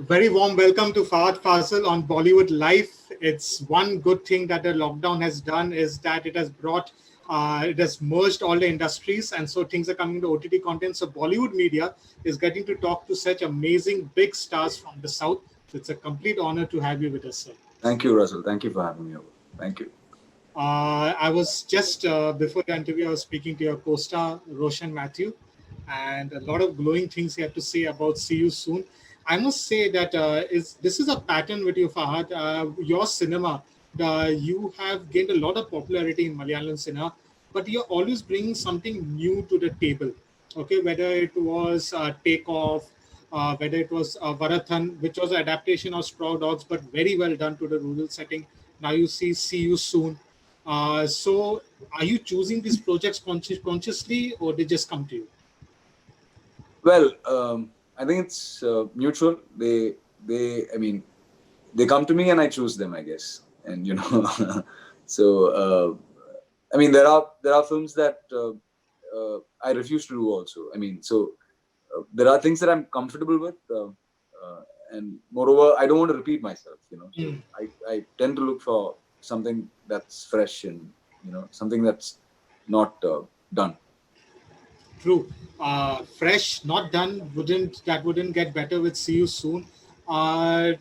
Very warm welcome to Fahadh Faasil on Bollywood Life. It's one good thing that the lockdown has done is that it has merged all the industries, and so things are coming to OTT content. So Bollywood media is getting to talk to such amazing big stars from the South. So it's a complete honor to have you with us, sir. Thank you, Russell. Thank you for having me over. Thank you. I was just before the interview, I was speaking to your co-star Roshan Mathew, and a lot of glowing things he had to say about "See You Soon." I must say that this is a pattern with you, Fahad. Your cinema, you have gained a lot of popularity in Malayalam cinema, but you're always bringing something new to the table. Okay, whether it was Takeoff, whether it was Varathan, which was an adaptation of Straw Dogs, but very well done to the rural setting. Now you see You Soon. So, are you choosing these projects consciously, or they just come to you? Well, I think it's mutual. I mean, they come to me and I choose them, I guess. And so I mean, there are films that I refuse to do also. I mean, so there are things that I'm comfortable with, and moreover, I don't want to repeat myself. So I tend to look for something that's fresh and something that's not done. True. Fresh, not done. Wouldn't get better with See You Soon. Uh,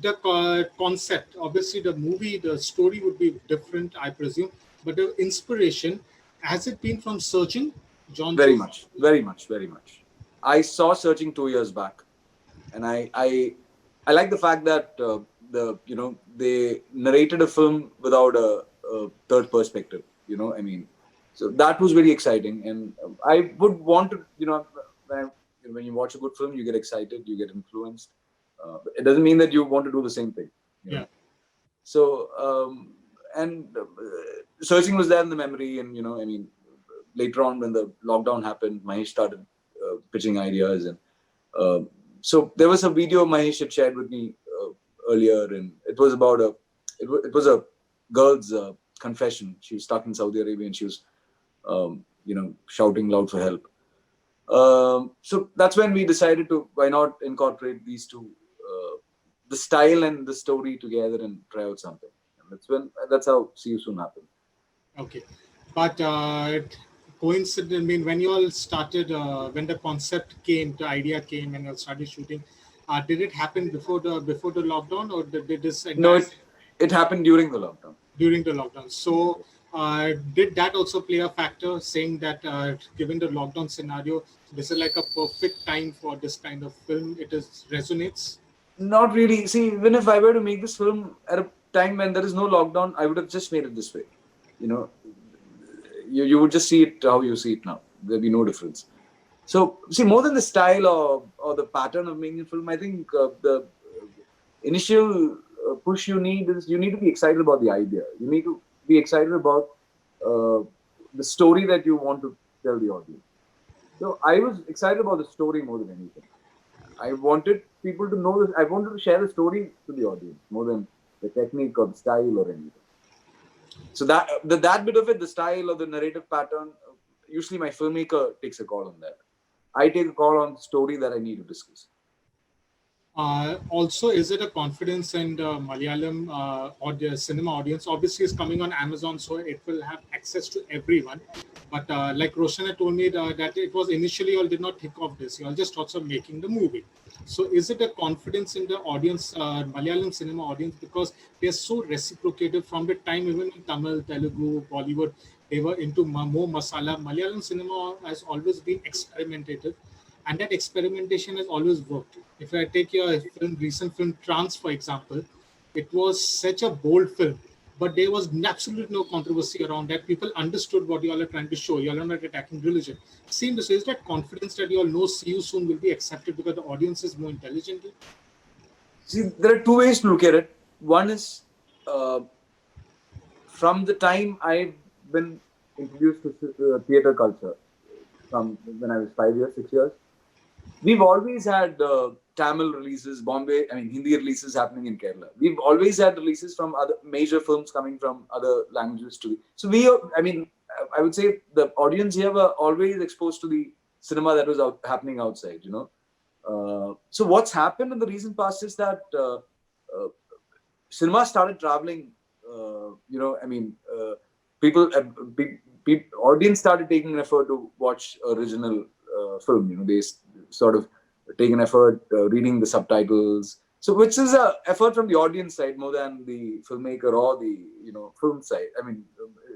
the concept, obviously, the movie, the story would be different, I presume. But the inspiration, has it been from Searching, John Very Cho? much, very much, very much. I saw Searching 2 years back, and I like the fact that they narrated a film without a third perspective. I mean, so that was very exciting, and I would want to when you watch a good film, you get excited, you get influenced. But it doesn't mean that you want to do the same thing. Yeah. So and Searching was there in the memory, and I mean, later on when the lockdown happened, Mahesh started pitching ideas, and so there was a video Mahesh had shared with me earlier, and it was about it was a girl's confession. She was stuck in Saudi Arabia, and she was shouting loud for help. So that's when we decided to why not incorporate these two, the style and the story together, and try out something. And that's how See You Soon happened. Okay. But coincident, I mean, when you all started, when the concept came, the idea came, and you all started shooting, did it happen before the lockdown, or did this No, entire it happened during the lockdown. during the lockdown? So, did that also play a factor, saying that given the lockdown scenario, this is like a perfect time for this kind of film? It is resonates. Not really. See, even if I were to make this film at a time when there is no lockdown, I would have just made it this way. You know, you would just see it how you see it now. There'd be no difference. So, see, more than the style or the pattern of making a film, I think the initial push you need is you need to be excited about the idea. You need to be excited about uh, the story that you want to tell the audience. So, I was excited about the story more than anything. I wanted people to know this. I wanted to share the story to the audience more than the technique or the style or anything. So that bit of it, the style or the narrative pattern, usually my filmmaker takes a call on that. I take a call on the story that I need to discuss. Also, is it a confidence in the Malayalam cinema audience? Obviously, it's coming on Amazon, so it will have access to everyone. But like Roshan had told me that it was initially you all did not think of this. You all just thought of making the movie. So is it a confidence in the audience, Malayalam cinema audience, because they're so reciprocated from the time even in Tamil, Telugu, Bollywood, they were into more masala. Malayalam cinema has always been experimentative, and that experimentation has always worked. If I take your recent film Trance, for example, it was such a bold film, but there was absolutely no controversy around that. People understood what you all are trying to show. You all are not attacking religion. Same to say, is that confidence that you all know See You Soon will be accepted because the audience is more intelligent? See, there are two ways to look at it. One is uh, from the time I've been introduced to theater culture, from when I was 5 years, 6 years, we've always had Tamil releases, Hindi releases happening in Kerala. We've always had releases from other major films coming from other languages too. So I would say the audience here were always exposed to the cinema that was happening outside. So what's happened in the recent past is that cinema started traveling. People, audience started taking an effort to watch original film. They sort of take an effort reading the subtitles. So, which is a effort from the audience side more than the filmmaker or the film side. I mean,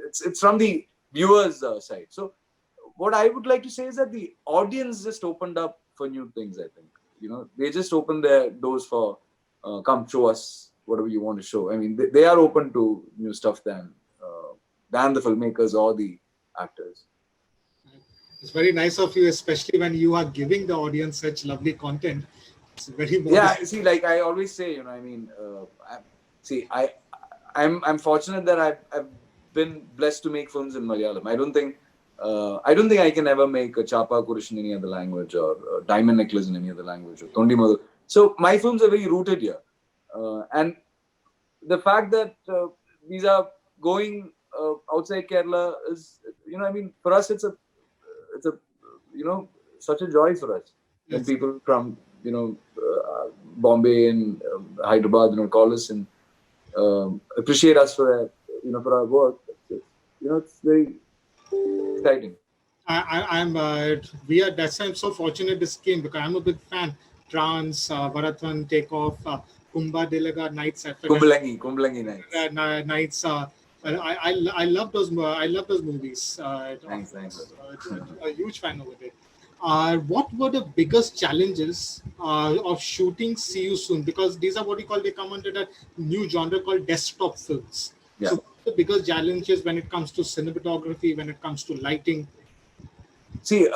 it's from the viewers side. So, what I would like to say is that the audience just opened up for new things. I think they just opened their doors for come show us whatever you want to show. I mean, they are open to new stuff than the filmmakers or the actors. It's very nice of you, especially when you are giving the audience such lovely content. It's very Yeah, modest. see, like I always say, I mean, I'm fortunate that I've been blessed to make films in Malayalam. I don't think I can ever make a Chapa Kurush in any other language or a Diamond Necklace in any other language or Tondi Mother. So my films are very rooted here, and the fact that these are going outside Kerala is, I mean, for us it's a such a joy for us when Yes. people from Bombay and Hyderabad call us and appreciate us for our work. It's very exciting. I'm we are that's why I'm so fortunate this came because I'm a big fan. Trance, Varathan, Takeoff, Kumba Delaga, Nights, Kumbalangi nights. Nights. I love those. I love those movies. Of Thanks. course, a huge fan over there. What were the biggest challenges of shooting See You Soon? Because these are what you call they come under that new genre called desktop films. Yeah. So, what are the biggest challenges when it comes to cinematography, when it comes to lighting? See,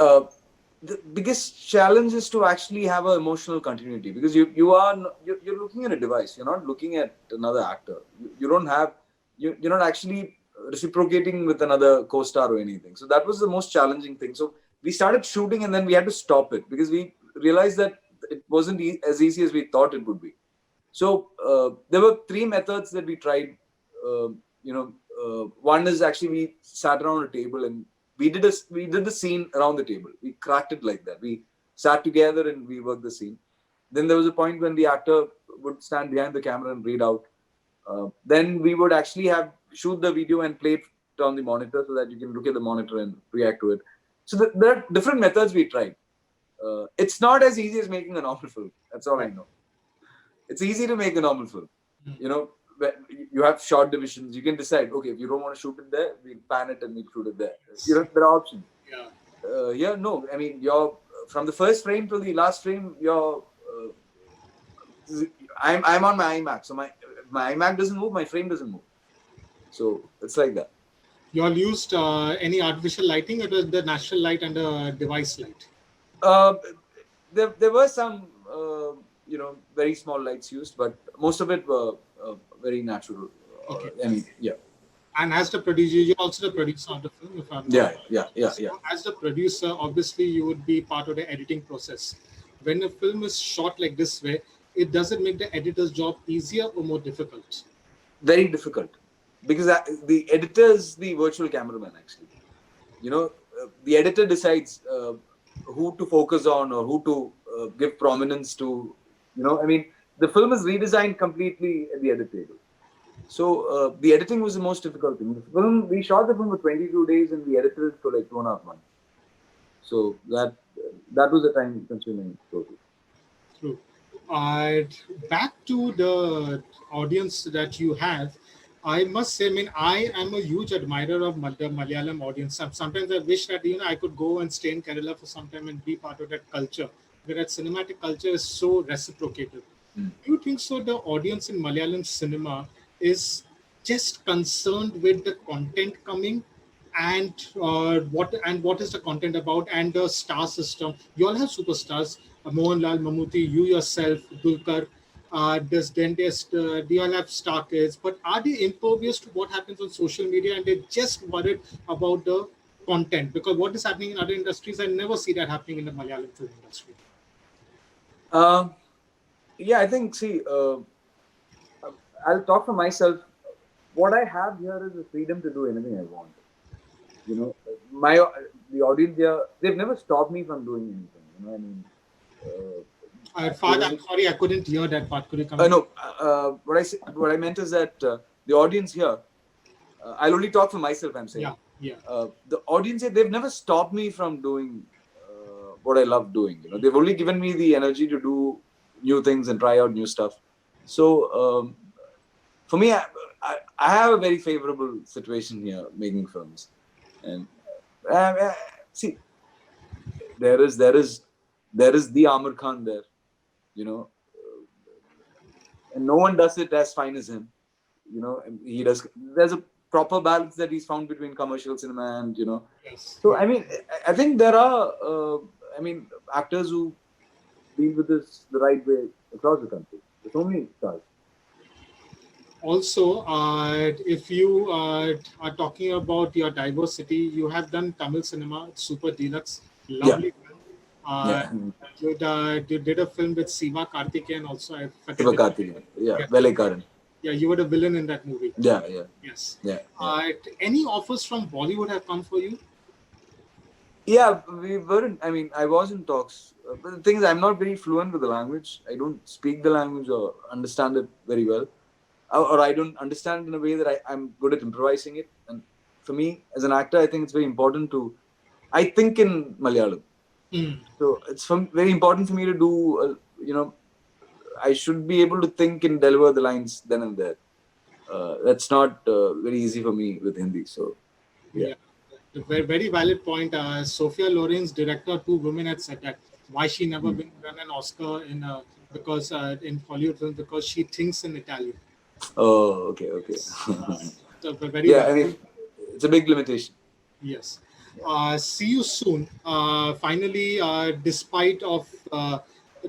the biggest challenge is to actually have an emotional continuity because you're looking at a device. You're not looking at another actor. You don't have you're not actually reciprocating with another co-star or anything. So that was the most challenging thing. So we started shooting and then we had to stop it because we realized that it wasn't as easy as we thought it would be. So there were three methods that we tried. Uh, One is actually we sat around a table and we did the scene around the table. We cracked it like that. We sat together and we worked the scene. Then there was a point when the actor would stand behind the camera and read out. Then we would actually have shoot the video and play it on the monitor so that you can look at the monitor and react to it. So there are different methods we tried. It's not as easy as making a normal film. That's all I know. It's easy to make a normal film. You know, you have short divisions. You can decide, okay, if you don't want to shoot it there, we'll pan it and we'll shoot it there. There are options. Yeah. No, I mean, you're from the first frame to the last frame, I'm on my iMac. So my iMac doesn't move, my frame doesn't move. So it's like that. You all used any artificial lighting or the natural light and the device light? Uh, there were some, very small lights used, but most of it were very natural. Okay. I mean, yeah. And as the producer, you're also the producer of the film, if I'm not. Yeah. So as the producer, obviously you would be part of the editing process. When a film is shot like this way, it doesn't make the editor's job easier or more difficult. Very difficult because the editor is the virtual cameraman actually. The editor decides who to focus on or who to give prominence to. I mean, the film is redesigned completely at the edit table. So the editing was the most difficult thing. We shot the film for 22 days and we edited it for like 2.5 months. So that was a time-consuming process. True. Back to the audience that you have, I must say, I mean, I am a huge admirer of the Malayalam audience. Sometimes I wish that I could go and stay in Kerala for some time and be part of that culture, where that cinematic culture is so reciprocated. Do you think so? The audience in Malayalam cinema is just concerned with the content coming, and what is the content about, and the star system. You all have superstars, Mohanlal, Mammootty, you yourself, Dulkar. They all have star kids, but are they impervious to what happens on social media, and they're just worried about the content? Because what is happening in other industries, I never see that happening in the Malayalam film industry. Yeah, I think. See, I'll talk for myself. What I have here is the freedom to do anything I want. My the audience here, they've never stopped me from doing anything. I mean, Fahad, I'm sorry, I couldn't hear that part. Could you come again? No, what I meant is that the audience here, I'll only talk for myself, I'm saying. Yeah, yeah. The audience here, they've never stopped me from doing what I love doing. They've only given me the energy to do new things and try out new stuff. So for me, I have a very favorable situation here making films, and see, there is the Aamir Khan there, you know, and no one does it as fine as him. And he does. There's a proper balance that he's found between commercial cinema and Yes, So yeah. I mean, I think there are actors who deal with this the right way across the country. There's so many stars. Also, if you are talking about your diversity, you have done Tamil cinema, Super Deluxe, Yeah, lovely film. Uh, yeah. you did a film with Siva Karthikeyan also. I forget the name. Sivakarthikeyan. Yeah, Yes, Velekaran. yeah, you were the villain in that movie. Yeah, yeah, Yes. yeah, yeah. Any offers from Bollywood have come for you? Yeah, we weren't. I mean, I was in talks. But the thing is, I'm not very fluent with the language. I don't speak the language or understand it very well. Or I don't understand it in a way that I'm good at improvising it. And for me, as an actor, I think it's very important to. I think in Malayalam. Hmm. So it's very important for me to do, I should be able to think and deliver the lines then and there. That's not very easy for me with Hindi. So, yeah. Yeah, a very, very valid point. Sophia Loren's director, two women had said that why she never Mm. been won an Oscar because in Hollywood films because she thinks in Italian. Oh, okay, okay. So a very Yeah, I valid. mean, it's a big limitation. Yes. Yeah. See you soon. Finally, despite of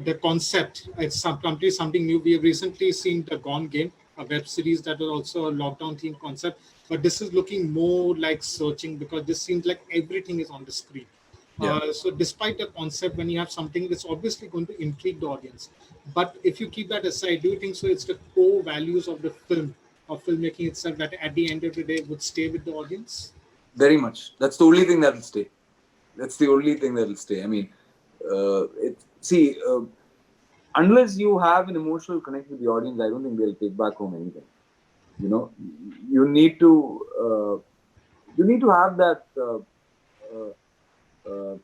the concept, it's completely something new. We have recently seen the Gone Game, a web series that was also a lockdown theme concept. But this is looking more like searching because this seems like everything is on the screen. Yeah. So despite the concept, when you have something that's obviously going to intrigue the audience, but if you keep that aside, do you think so? It's the core values of the film, of filmmaking itself, that at the end of the day would stay with the audience? Very much. That's the only thing that will stay. That's the only thing that will stay. I mean, unless you have an emotional connect with the audience, I don't think they'll take back home anything. You know, you need to have that. Uh, uh, the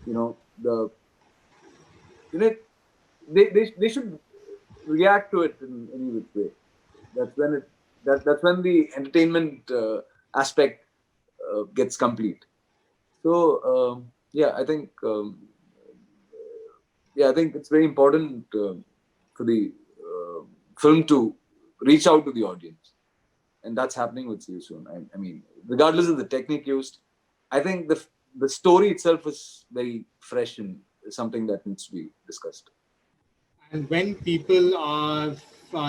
you know they should react to it in any which way. That's when that's when the entertainment aspect gets complete. So I think it's very important for the film to reach out to the audience, and that's happening with you soon. I mean, regardless of the technique used, I think the story itself is very fresh and something that needs to be discussed. And when people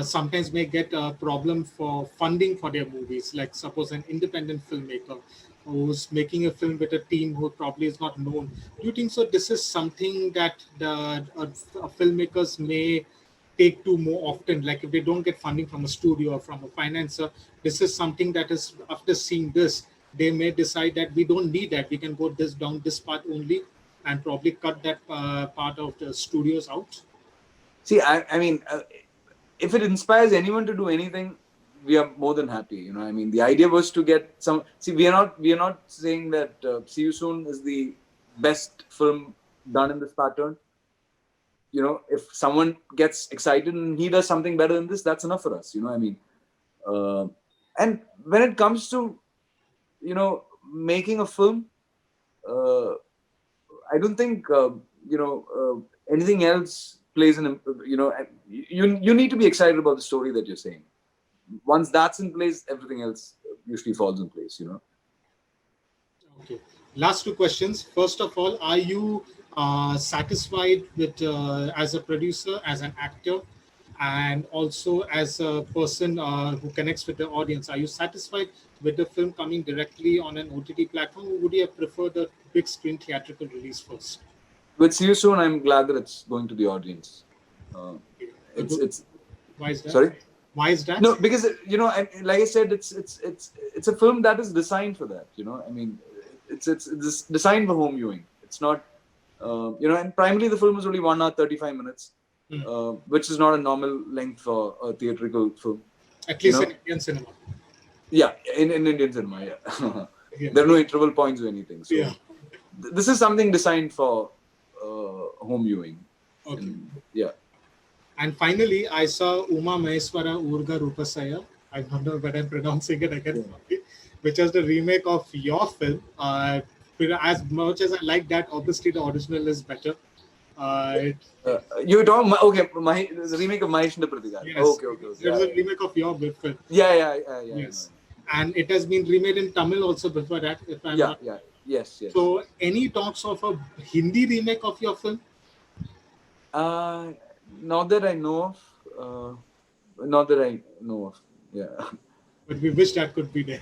sometimes may get a problem for funding for their movies, like suppose an independent filmmaker who's making a film with a team who probably is not known, do you think so? This is something that the filmmakers may take to more often. Like if they don't get funding from a studio or from a financer, this is something that is after seeing this, they may decide that we don't need that. We can go this down this part only, and probably cut that part of the studios out. See, I mean, if it inspires anyone to do anything, we are more than happy. I mean, the idea was to get some. See, we are not saying that See You Soon is the best film done in this pattern. If someone gets excited and he does something better than this, that's enough for us. I mean, uh, and when it comes to making a film, uh, I don't think anything else plays an. You need to be excited about the story that you're saying. Once that's in place, everything else usually falls in place. Okay. Last two questions. First of all, are you satisfied with as a producer, as an actor, and also as a person who connects with the audience? Are you satisfied with the film coming directly on an OTT platform, or would you have preferred a big screen theatrical release first? With See You Soon, I'm glad that it's going to the audience. Uh, Okay. it's Why is that? sorry. Why is that? No, because like I said, it's a film that is designed for that. I mean, it's designed for home viewing. It's not, and primarily the film is only 1 hour 35 minutes. which is not a normal length for a theatrical film. At You least know? in Indian cinema. Yeah, in Indian cinema, yeah. Yeah. There are no interval points or anything. So Yeah. this is something designed for home viewing. Okay. And yeah. And finally, I saw Uma Maheswara Urga Rupasaya. I don't know whether I'm pronouncing it again, properly, which is the remake of your film. As much as I like that, obviously the original is better. It, You're talking, okay, the remake of Mahesh Pratikar. yes, Okay, okay, okay. it Yeah, is a yeah, remake of your film. yeah, I know. Yes, and it has been remade in Tamil also before that, if I'm Yeah, not. yeah, yes, yes. So, any talks of a Hindi remake of your film? Not that I know of. Not that I know of. Yeah. But we wish that could be there.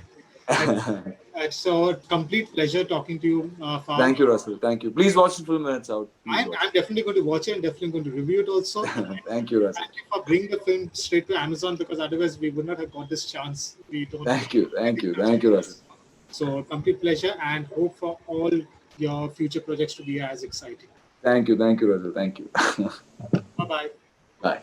It's a complete pleasure talking to you, Fahad. Thank you, Russell. Thank you. Please watch the film when it's out. Please I'm, watch I'm definitely going to watch it and definitely going to review it also. it. Thank you, Russell. Thank you for bringing the film straight to Amazon, because otherwise we would not have got this chance. We don't. Thank you. Thank you. Thank you, Russell. So complete pleasure, and hope for all your future projects to be as exciting. Thank you. Thank you, Russell. Thank you. Bye bye. Bye.